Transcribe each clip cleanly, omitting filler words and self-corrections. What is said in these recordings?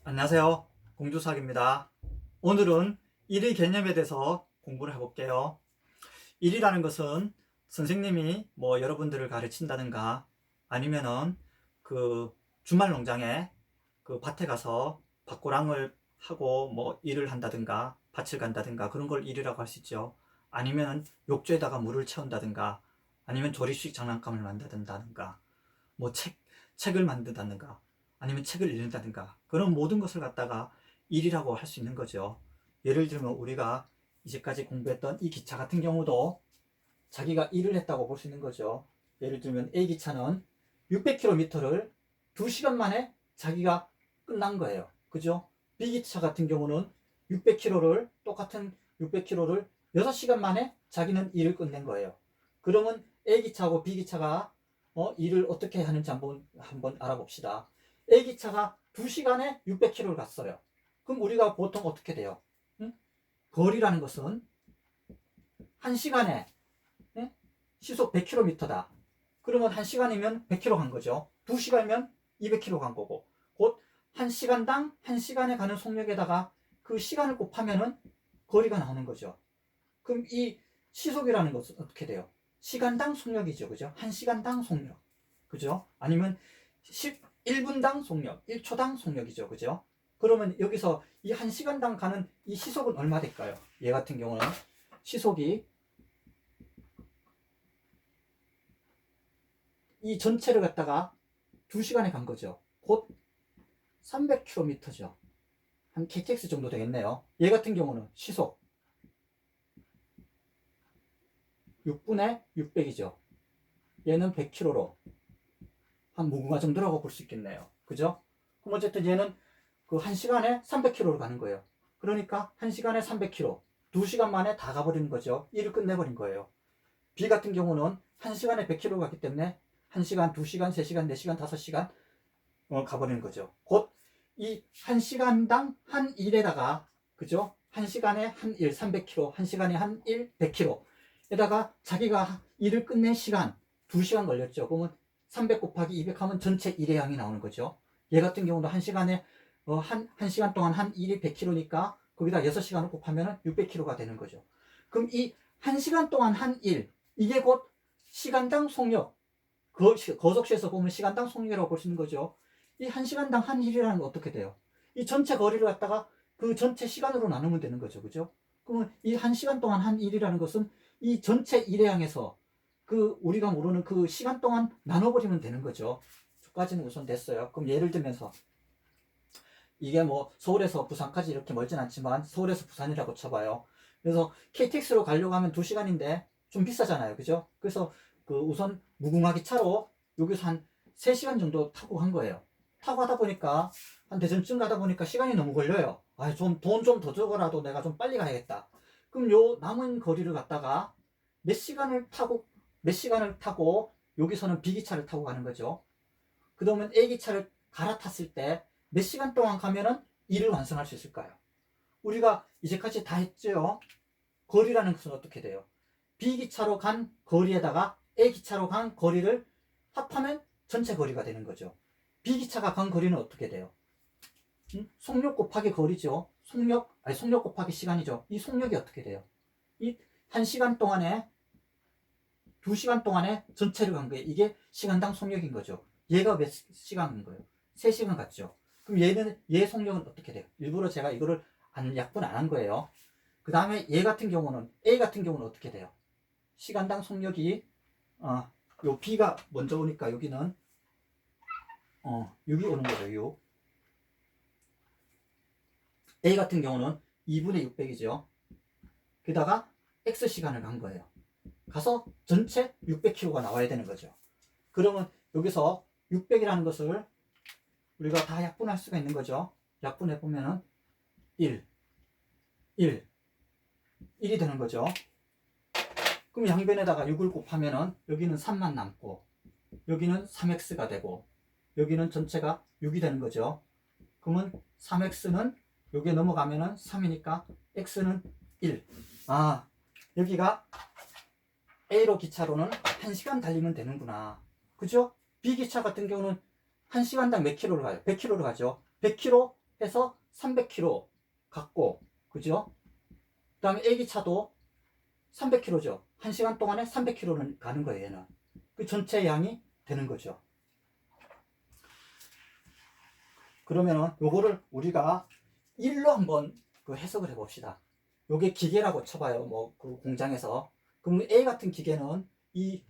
안녕하세요. 공주수학입니다. 오늘은 일의 개념에 대해서 공부를 해볼게요. 일이라는 것은 선생님이 여러분들을 가르친다든가 아니면은 그 주말 농장에 그 밭에 가서 밭고랑을 하고 일을 한다든가 밭을 간다든가 그런 걸 일이라고 할 수 있죠. 아니면 욕조에다가 물을 채운다든가 아니면 조립식 장난감을 만든다든가 책을 만든다든가 아니면 책을 읽는다든가 그런 모든 것을 갖다가 일이라고 할 수 있는 거죠. 예를 들면 우리가 이제까지 공부했던 이 기차 같은 경우도 자기가 일을 했다고 볼 수 있는 거죠. 예를 들면 A기차는 600km를 2시간 만에 자기가 끝난 거예요. 그죠? B기차 같은 경우는 600km를 똑같은 600km를 6시간 만에 자기는 일을 끝낸 거예요. 그러면 A기차하고 B기차가 일을 어떻게 하는지 한번 알아봅시다. A기차가 2시간에 600km를 갔어요. 그럼 우리가 보통 어떻게 돼요? 응? 거리라는 것은 1시간에 시속 100km다. 그러면 1시간이면 100km 간 거죠. 2시간이면 200km 간 거고. 곧 1시간당 1시간에 가는 속력에다가 그 시간을 곱하면은 거리가 나오는 거죠. 그럼 이 시속이라는 것은 어떻게 돼요? 시간당 속력이죠. 그죠? 1시간당 속력. 그죠? 아니면 1분당 속력, 1초당 속력이죠. 그죠? 그러면 여기서 이 1시간당 가는 이 시속은 얼마 될까요? 얘 같은 경우는 시속이 이 전체를 갖다가 2시간에 간 거죠. 곧 300km죠. 한 KTX 정도 되겠네요. 얘 같은 경우는 시속 6분의 600이죠. 얘는 100km로 한 무궁화 정도라고 볼 수 있겠네요. 그죠? 그럼 어쨌든 얘는 그 1시간에 300km로 가는 거예요. 그러니까 1시간에 300km. 2시간 만에 다 가버리는 거죠. 일을 끝내버린 거예요. B 같은 경우는 1시간에 100km 갔기 때문에 1시간, 2시간, 3시간, 4시간, 5시간 가버리는 거죠. 곧 이 1시간당 한 일에다가 그죠? 1시간에 한 일 300km, 1시간에 한 일 100km 에다가 자기가 일을 끝낸 시간 2시간 걸렸죠. 그러면 300 곱하기 200 하면 전체 일의 양이 나오는 거죠. 얘 같은 경우도 1시간에 한 시간 동안 한 일이 100km니까 거기다 6시간을 곱하면 600km가 되는 거죠. 그럼 이 1시간 동안 한 일, 이게 곧 시간당 속력, 거속시에서 보면 시간당 속력이라고 볼 수 있는 거죠. 이 1시간당 한 일이라는 건 어떻게 돼요? 이 전체 거리를 갖다가 그 전체 시간으로 나누면 되는 거죠. 그죠? 그러면 이 1시간 동안 한 일이라는 것은 이 전체 일에 향해서 그 우리가 모르는 그 시간 동안 나눠버리면 되는 거죠. 저까지는 우선 됐어요. 그럼 예를 들면서 이게 서울에서 부산까지 이렇게 멀진 않지만 서울에서 부산이라고 쳐봐요. 그래서 KTX로 가려고 하면 2시간인데 좀 비싸잖아요. 그죠? 그래서 그 우선 무궁화 기차로 여기서 한 3시간 정도 타고 간 거예요. 타고 가다 보니까 한 대전쯤 가다 보니까 시간이 너무 걸려요. 아, 좀 돈 좀 더 주고라도 내가 좀 빨리 가야겠다. 그럼 요 남은 거리를 갖다가 몇 시간을 타고 여기서는 B기차를 타고 가는 거죠. 그러면 A기차를 갈아탔을 때 몇 시간 동안 가면은 일을 완성할 수 있을까요? 우리가 이제까지 다 했죠. 거리라는 것은 어떻게 돼요? B기차로 간 거리에다가 A기차로 간 거리를 합하면 전체 거리가 되는 거죠. B기차가 간 거리는 어떻게 돼요? 속력 곱하기 거리죠. 속력 곱하기 시간이죠. 이 속력이 어떻게 돼요? 이 1시간 동안에 2시간 동안에 전체를 간 거예요. 이게 시간당 속력인 거죠. 얘가 몇 시간인 거예요? 3시간 갔죠. 그럼 얘 속력은 어떻게 돼요? 일부러 제가 이거를 약분 안 한 거예요. 그 다음에 A 같은 경우는 어떻게 돼요? 시간당 속력이 요 B가 먼저 오니까 여기는 6이 오는 거죠. 6. A 같은 경우는 2분의 600이죠. 게다가 X 시간을 간 거예요. 가서 전체 600km가 나와야 되는 거죠. 그러면 여기서 600이라는 것을 우리가 다 약분할 수가 있는 거죠. 약분해 보면은 1, 1, 1이 되는 거죠. 그럼 양변에다가 6을 곱하면은 여기는 3만 남고 여기는 3x가 되고 여기는 전체가 6이 되는 거죠. 그러면 3x는 여기에 넘어가면은 3이니까 x는 1. 아, 여기가 A로 기차로는 1시간 달리면 되는구나. 그죠? B기차 같은 경우는 1시간당 몇 킬로를 가요? 100킬로를 가죠. 100킬로 해서 300km 갔고, 그죠? 그 다음에 애기차도 300km죠. 1시간 동안에 300km는 가는 거예요, 얘는. 그 전체 양이 되는 거죠. 그러면은 요거를 우리가 일로 한번 그 해석을 해 봅시다. 요게 기계라고 쳐봐요. 뭐 그 공장에서. 그럼 A 같은 기계는 이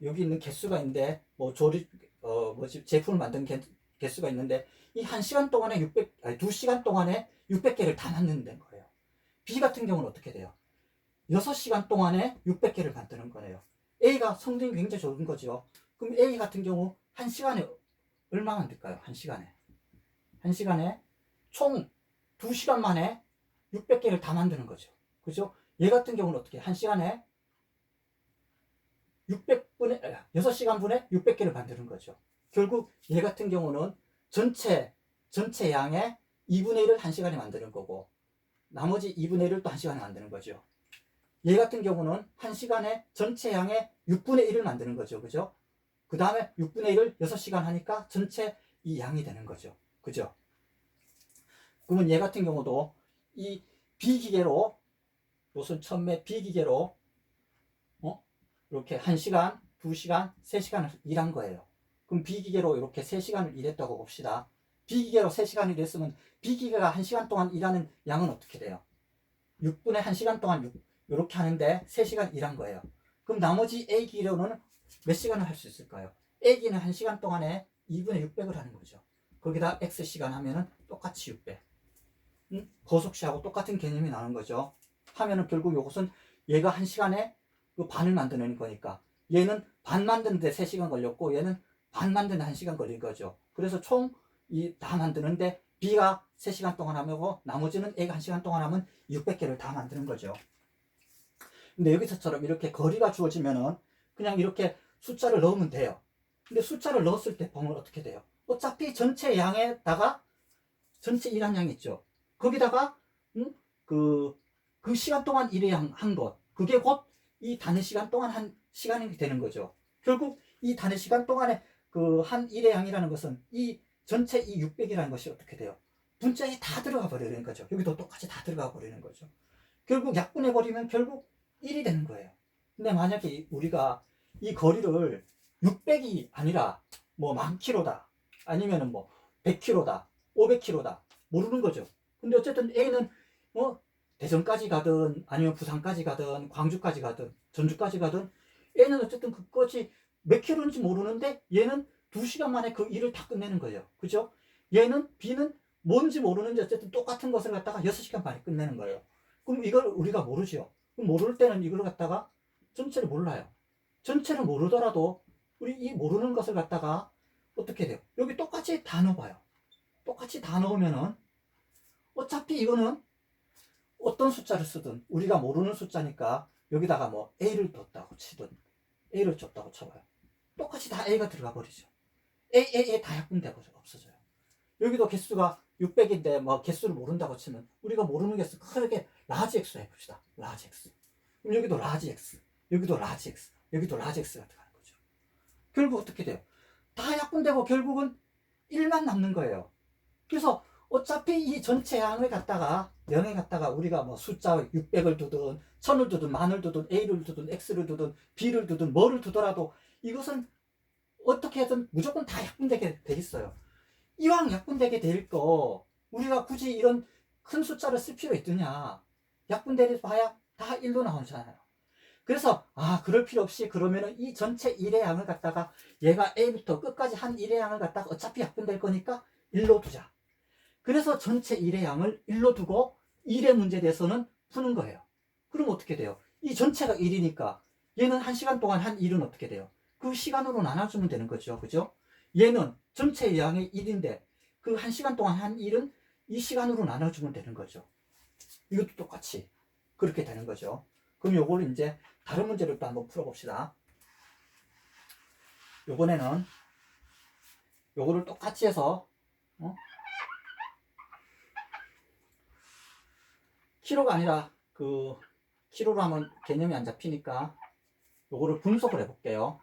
여기 있는 개수가 있는데 뭐 조립 뭐지 제품을 만든 개수가 있는데 이 1시간 동안에 2시간 동안에 600개를 다 만드는 거예요. B 같은 경우는 어떻게 돼요? 6시간 동안에 600개를 만드는 거예요. A가 성능이 굉장히 좋은 거죠. 그럼 A 같은 경우 1시간에 얼마 만들까요? 1시간에. 1시간에 총 2시간 만에 600개를 다 만드는 거죠. 그죠? 얘 같은 경우는 어떻게 1시간에 6시간 분에 600개를 만드는 거죠. 결국 얘 같은 경우는 전체 양의 2분의 1을 1시간에 만드는 거고 나머지 2분의 1을 또 1시간에 만드는 거죠. 얘 같은 경우는 1시간에 전체 양의 6분의 1을 만드는 거죠. 그죠? 그 다음에 6분의 1을 6시간 하니까 전체 이 양이 되는 거죠. 그죠? 그러면 얘 같은 경우도 이 비기계로 요선 천매 비기계로 이렇게 1시간, 2시간, 3시간을 일한 거예요. 그럼 비기계로 이렇게 3시간을 일했다고 봅시다. 비기계로 3시간을 일했으면 비기계가 1시간 동안 일하는 양은 어떻게 돼요? 6분의 1시간 동안 이렇게 하는데 3시간 일한 거예요. 그럼 나머지 A기로는 몇 시간을 할 수 있을까요? A기는 1시간 동안에 2분의 600을 하는 거죠. 거기다 X시간 하면은 똑같이 600. 거속시하고 똑같은 개념이 나는 거죠. 하면은 결국 이것은 얘가 1시간에 그 반을 만드는 거니까 얘는 반 만드는데 3시간 걸렸고 얘는 반 만드는데 1시간 걸린 거죠. 그래서 총 다 만드는데 B가 3시간 동안 하고 나머지는 A가 1시간 동안 하면 600개를 다 만드는 거죠. 근데 여기서처럼 이렇게 거리가 주어지면은 그냥 이렇게 숫자를 넣으면 돼요. 근데 숫자를 넣었을 때 보면 어떻게 돼요? 어차피 전체 양에다가 전체 일한 양 있죠. 거기다가 그 시간 동안 일한 것 그게 곧 이 단위 시간 동안 한 시간이 되는 거죠. 결국 이 단위 시간 동안에 그 한 일의 양이라는 것은 이 전체 이 600이라는 것이 어떻게 돼요? 분자에 다 들어가 버리는 거죠. 여기도 똑같이 다 들어가 버리는 거죠. 결국 약분해 버리면 결국 1이 되는 거예요. 근데 만약에 우리가 이 거리를 600이 아니라 뭐 10,000km다 아니면은 뭐 100km다 500km다 모르는 거죠. 근데 어쨌든 A는 뭐 대전까지 가든 아니면 부산까지 가든 광주까지 가든 전주까지 가든 A는 어쨌든 그것이 몇 킬로인지 모르는데 얘는 2시간 만에 그 일을 다 끝내는 거예요. 그죠? 얘는 B는 뭔지 모르는지 어쨌든 똑같은 것을 갖다가 6시간 만에 끝내는 거예요. 그럼 이걸 우리가 모르죠. 그럼 모를 때는 이걸 갖다가 전체를 몰라요. 전체를 모르더라도 우리 이 모르는 것을 갖다가 어떻게 돼요? 여기 똑같이 다 넣어봐요. 똑같이 다 넣으면은 어차피 이거는 어떤 숫자를 쓰든 우리가 모르는 숫자니까 여기다가 뭐 A를 뒀다고 치든 A를 줬다고 쳐봐요. 똑같이 다 A가 들어가 버리죠. A 다 약분되고 없어져요. 여기도 개수가 600인데 뭐 개수를 모른다고 치면 우리가 모르는 개수 크게 라지 X로 해봅시다. 라지 X. 그럼 여기도 라지 X, 여기도 라지 X, 여기도 라지 X가 들어가는 거죠. 결국 어떻게 돼요? 다 약분되고 결국은 1만 남는 거예요. 그래서 어차피 이 전체 양을 갖다가 명에 갖다가 우리가 뭐 숫자 600을 두든 1000을 두든 만을 두든 A를 두든 X를 두든 B를 두든 뭐를 두더라도 이것은 어떻게든 무조건 다 약분되게 돼 있어요. 이왕 약분되게 될 거 우리가 굳이 이런 큰 숫자를 쓸 필요 있느냐. 약분되려 봐야 다 1로 나오잖아요. 그래서 그럴 필요 없이 그러면은 이 전체 1의 양을 갖다가 얘가 A부터 끝까지 한 1의 양을 갖다가 어차피 약분될 거니까 1로 두자. 그래서 전체 1의 양을 1로 두고 1의 문제에 대해서는 푸는 거예요. 그럼 어떻게 돼요? 이 전체가 1이니까 얘는 1시간 동안 한 1은 어떻게 돼요? 그 시간으로 나눠주면 되는 거죠. 그죠? 얘는 전체 양이 1인데 그 1시간 동안 한 1은 이 시간으로 나눠주면 되는 거죠. 이것도 똑같이 그렇게 되는 거죠. 그럼 요거를 이제 다른 문제를 또 한번 풀어봅시다. 요번에는 요거를 똑같이 해서 키로가 아니라 그 키로로 하면 개념이 안 잡히니까 요거를 분속을 해볼게요.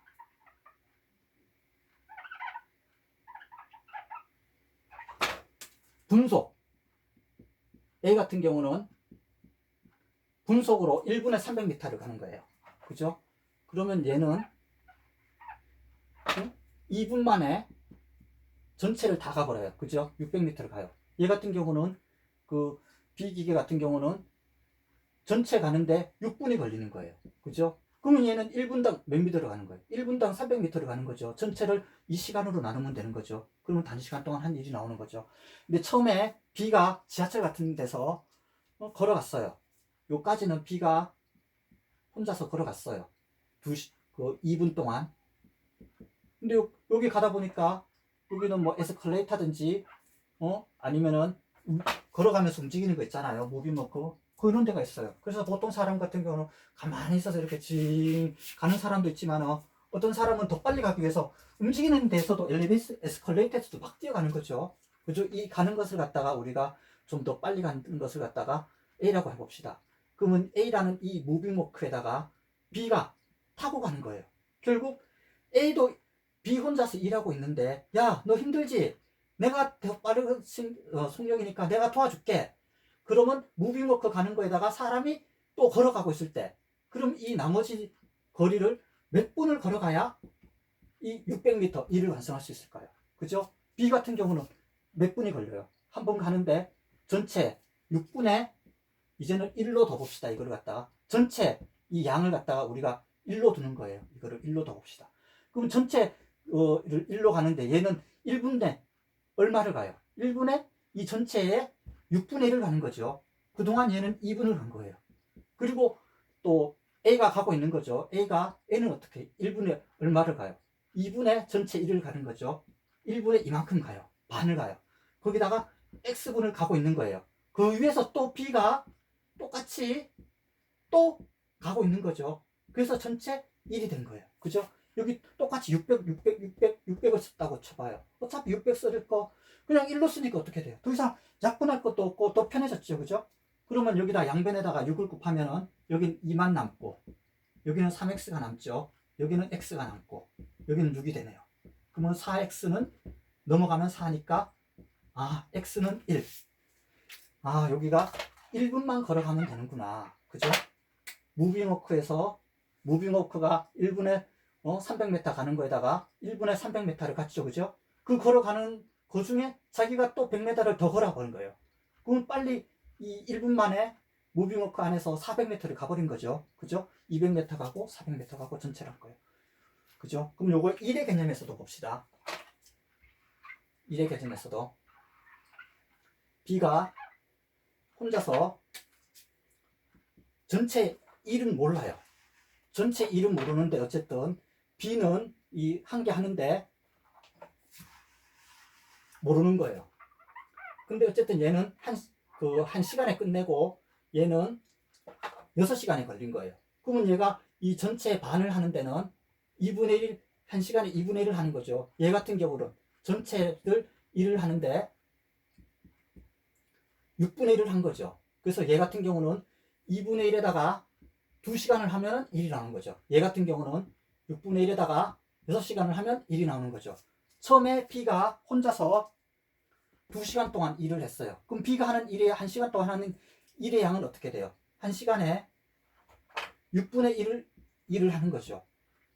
분속. A 같은 경우는 분속으로 1분에 300m를 가는 거예요. 그죠? 그러면 얘는 2분 만에 전체를 다 가버려요. 그죠? 600m를 가요. 얘 같은 경우는 그 B기계 같은 경우는 전체 가는데 6분이 걸리는 거예요. 그죠? 그러면 얘는 1분당 몇 미터를 가는 거예요? 1분당 300m를 가는 거죠. 전체를 이 시간으로 나누면 되는 거죠. 그러면 단시간 동안 한 일이 나오는 거죠. 근데 처음에 B가 지하철 같은 데서 걸어갔어요. 요까지는 B가 혼자서 걸어갔어요. 2분 동안. 근데 여기 가다 보니까 여기는 뭐 에스컬레이터든지 아니면은 걸어가면서 움직이는 거 있잖아요. 무빙워크. 그런 데가 있어요. 그래서 보통 사람 같은 경우는 가만히 있어서 이렇게 징 가는 사람도 있지만 어떤 사람은 더 빨리 가기 위해서 움직이는 데서도 엘리베이터, 에스컬레이터에서도 막 뛰어가는 거죠. 그죠? 이 가는 것을 갖다가 우리가 좀 더 빨리 가는 것을 갖다가 A라고 해봅시다. 그러면 A라는 이 무빙워크에다가 B가 타고 가는 거예요. 결국 A도 B 혼자서 일하고 있는데, 야, 너 힘들지? 내가 더 빠른 속력이니까 내가 도와줄게. 그러면 무빙워크 가는 거에다가 사람이 또 걸어가고 있을 때, 그럼 이 나머지 거리를 몇 분을 걸어가야 이 600m 일을 완성할 수 있을까요? 그죠? B 같은 경우는 몇 분이 걸려요? 한 번 가는데 전체 6분에 이제는 1로 더 봅시다. 이거를 갖다가 전체 이 양을 갖다가 우리가 1로 두는 거예요. 이거를 1로 더 봅시다. 그럼 전체 1로 가는데 얘는 1분에 얼마를 가요? 1분에 이 전체에 6분의 1을 가는 거죠. 그동안 얘는 2분을 간 거예요. 그리고 또 A가 가고 있는 거죠. A는 어떻게 1분에 얼마를 가요? 2분의 전체 1을 가는 거죠. 1분에 이만큼 가요. 반을 가요. 거기다가 X분을 가고 있는 거예요. 그 위에서 또 B가 똑같이 또 가고 있는 거죠. 그래서 전체 1이 된 거예요. 그죠? 여기 똑같이 600을 썼다고 쳐봐요. 어차피 600 쓸 거 그냥 1로 쓰니까 어떻게 돼요? 더 이상 약분할 것도 없고 더 편해졌죠. 그죠? 그러면 여기다 양변에다가 6을 곱하면은 여긴 2만 남고 여기는 3x가 남죠. 여기는 x가 남고 여기는 6이 되네요. 그러면 4x는 넘어가면 4니까 x는 1. 여기가 1분만 걸어가면 되는구나. 그죠? 무빙워크가 1분에 300m 가는 거에다가 1분에 300m를 갔죠. 그죠? 그 걸어가는 그 중에 자기가 또 100m를 더 걸어버린 거예요. 그럼 빨리 이 1분 만에 무빙워크 안에서 400m를 가버린 거죠. 그죠? 200m 가고 400m 가고 전체를 할 거예요. 그죠? 그럼 요거 1의 개념에서도 봅시다. 1의 개념에서도 B가 혼자서 전체 1은 몰라요. 전체 1은 모르는데 어쨌든 B는 이 한 개 하는데 모르는 거예요. 근데 어쨌든 얘는 한 시간에 끝내고 얘는 6시간이 걸린 거예요. 그러면 얘가 이 전체 반을 하는 데는 2분의 1, 1시간에 2분의 1을 하는 거죠. 얘 같은 경우는 전체를 1을 하는데 6분의 1을 한 거죠. 그래서 얘 같은 경우는 2분의 1에다가 2시간을 하면 1이 나오는 거죠. 얘 같은 경우는 6분의 1에다가 6시간을 하면 1이 나오는 거죠. 처음에 B가 혼자서 2시간 동안 일을 했어요. 그럼 B가 하는 일에 1시간 동안 하는 일의 양은 어떻게 돼요? 1시간에 6분의 1을 일을 하는 거죠.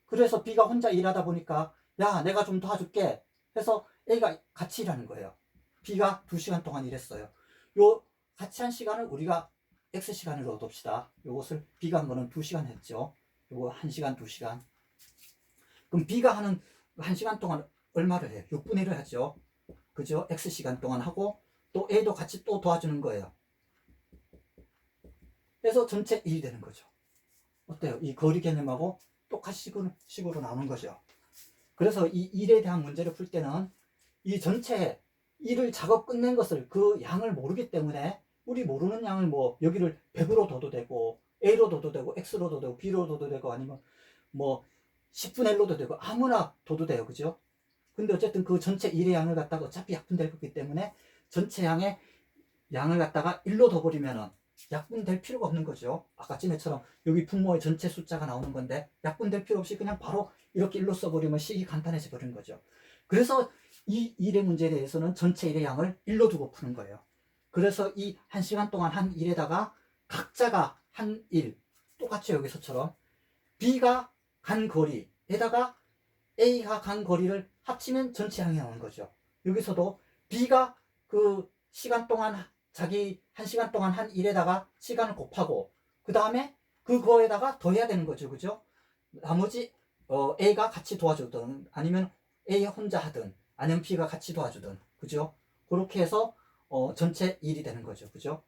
그래서 B가 혼자 일하다 보니까 야, 내가 좀 도와줄게 해서 A가 같이 일하는 거예요. B가 2시간 동안 일했어요. 요 같이 한 시간을 우리가 X시간으로 둡시다. 요것을 B가 한 거는 2시간 했죠. 요거 1시간, 2시간. 그럼 B가 하는 1시간 동안 얼마를 해요? 6분의 1을 하죠. 그죠? X시간 동안 하고 또 A도 같이 또 도와주는 거예요. 그래서 전체 1이 되는 거죠. 어때요? 이 거리 개념하고 똑같이 식으로 나오는 거죠. 그래서 이 일에 대한 문제를 풀 때는 이 전체 일을 작업 끝낸 것을 그 양을 모르기 때문에 우리 모르는 양을 뭐 여기를 100으로 둬도 되고 A로 둬도 되고 X로 둬도 되고 B로 둬도 되고 아니면 뭐 10분의 1로도 되고 아무나 둬도 돼요. 그죠? 근데 어쨌든 그 전체 일의 양을 갖다가 어차피 약분될 거기 때문에 전체 양의 양을 갖다가 1로 둬버리면은 약분될 필요가 없는 거죠. 아까 전에처럼 여기 분모의 전체 숫자가 나오는 건데 약분될 필요 없이 그냥 바로 이렇게 1로 써버리면 식이 간단해져 버리는 거죠. 그래서 이 일의 문제에 대해서는 전체 일의 양을 1로 두고 푸는 거예요. 그래서 이 1시간 동안 한 일에다가 각자가 한 일, 똑같이 여기서처럼 B가 간 거리에다가 A가 간 거리를 합치면 전체 양이 나오는 거죠. 여기서도 B가 그 시간 동안 자기 1시간 동안 한 일에다가 시간을 곱하고 그 다음에 그거에다가 더해야 되는 거죠. 그죠? 나머지 A가 같이 도와주든 아니면 A 혼자 하든 아니면 B가 같이 도와주든 그죠? 그렇게 해서 전체 1이 되는 거죠. 그죠?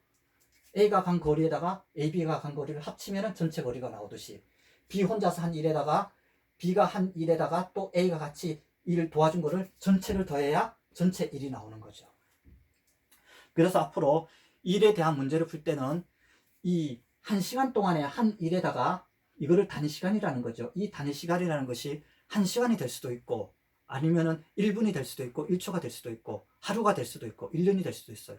A가 간 거리에다가 AB가 간 거리를 합치면 전체 거리가 나오듯이 B 혼자서 한 일에다가 B가 한 일에다가 또 A가 같이 일을 도와준 거를 전체를 더해야 전체 1이 나오는 거죠. 그래서 앞으로 일에 대한 문제를 풀 때는 이 1시간 동안의 한 일에다가 이거를 단위 시간이라는 거죠. 이 단위 시간이라는 것이 1시간이 될 수도 있고 아니면은 1분이 될 수도 있고 1초가 될 수도 있고 하루가 될 수도 있고 1년이 될 수도 있어요.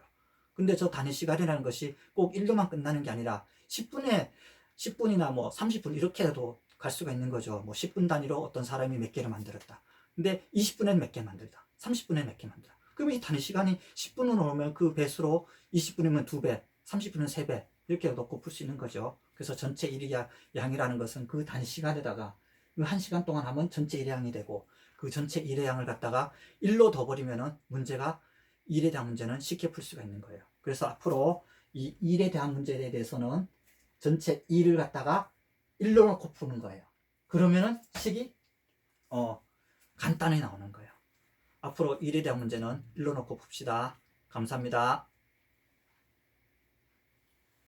근데 저 단위 시간이라는 것이 꼭 1로만 끝나는 게 아니라 10분이나 뭐 30분 이렇게라도 갈 수가 있는 거죠. 뭐 10분 단위로 어떤 사람이 몇 개를 만들었다. 근데 20분에는 몇 개 만들다. 30분에 몇 개 만들다. 그럼 이 단위 시간이 10분으로 오면 그 배수로 20분이면 2배, 30분은 3배 이렇게 놓고 풀 수 있는 거죠. 그래서 전체 일의 양이라는 것은 그 단위 시간에다가 1시간 동안 하면 전체 일의 양이 되고 그 전체 일의 양을 갖다가 1로 더 버리면은 문제가 일에 대한 문제는 쉽게 풀 수가 있는 거예요. 그래서 앞으로 이 일에 대한 문제에 대해서는 전체 일을 갖다가 1로 놓고 푸는 거예요. 그러면은 식이 간단히 나오는 거예요. 앞으로 일에 대한 문제는 1로 놓고 풉시다. 감사합니다.